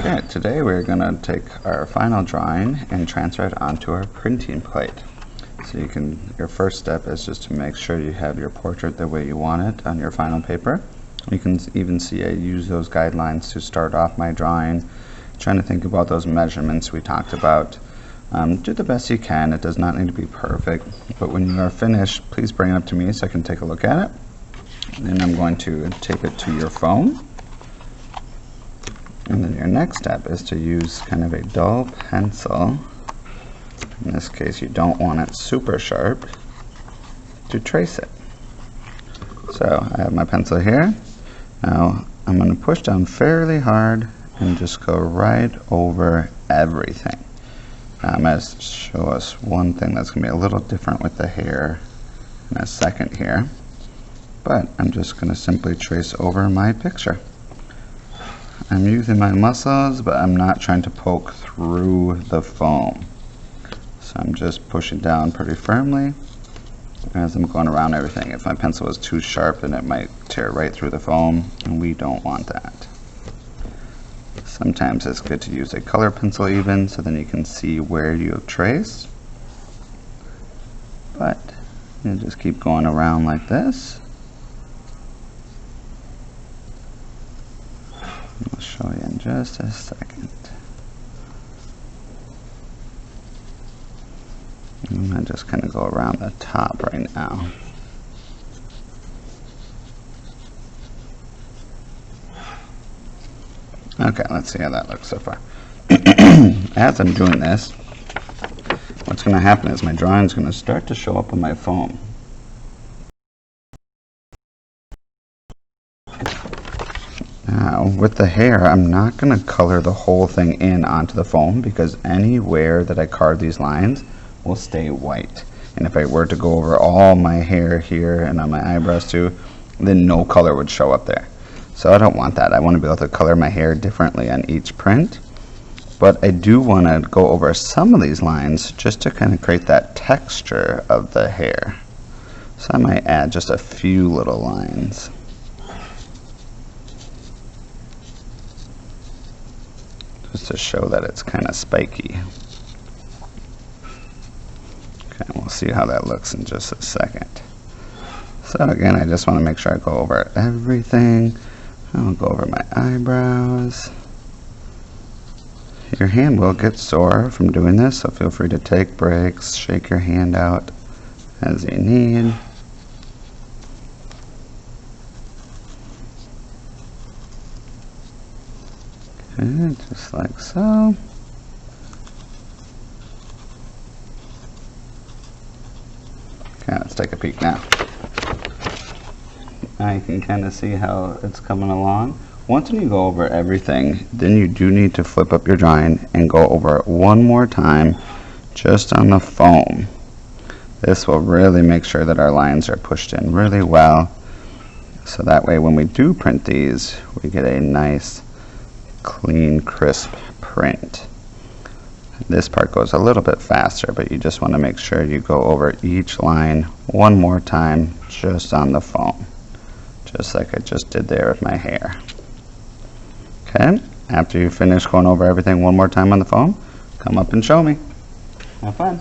Okay, today we're going to take our final drawing and transfer it onto our printing plate. So your first step is just to make sure you have your portrait the way you want it on your final paper. You can even see I use those guidelines to start off my drawing, trying to think about those measurements we talked about. Do the best you can. It does not need to be perfect, but when you are finished, please bring it up to me so I can take a look at it. Then I'm going to tape it to your phone. And then your next step is to use kind of a dull pencil. In this case, you don't want it super sharp, to trace it. So I have my pencil here. Now I'm going to push down fairly hard and just go right over everything. Now I'm going to show us one thing that's going to be a little different with the hair in a second here. But I'm just going to simply trace over my picture. I'm using my muscles, but I'm not trying to poke through the foam. So I'm just pushing down pretty firmly as I'm going around everything. If my pencil is too sharp, then it might tear right through the foam, and we don't want that. Sometimes it's good to use a color pencil even, so then you can see where you have traced. But you just keep going around like this. I'll show you in just a second. I'm going to just kind of go around the top right now. Okay, let's see how that looks so far. As I'm doing this, what's going to happen is my drawing is going to start to show up on my phone. Now, with the hair, I'm not going to color the whole thing in onto the foam because anywhere that I carve these lines will stay white. And if I were to go over all my hair here and on my eyebrows too, then no color would show up there. So I don't want that. I want to be able to color my hair differently on each print. But I do want to go over some of these lines just to kind of create that texture of the hair. So I might add just a few little lines. Just to show that it's kind of spiky. Okay, we'll see how that looks in just a second. So again, I just want to make sure I go over everything. I'll go over my eyebrows. Your hand will get sore from doing this, so feel free to take breaks, shake your hand out as you need. Okay, just like so. Okay, let's take a peek now. Now you can kind of see how it's coming along. Once you go over everything, then you do need to flip up your drawing and go over it one more time just on the foam. This will really make sure that our lines are pushed in really well, so that way when we do print these, we get a nice clean, crisp print. This part goes a little bit faster, but you just want to make sure you go over each line one more time just on the foam, just like I just did there with my hair. Okay, after you finish going over everything one more time on the foam, come up and show me. Have fun.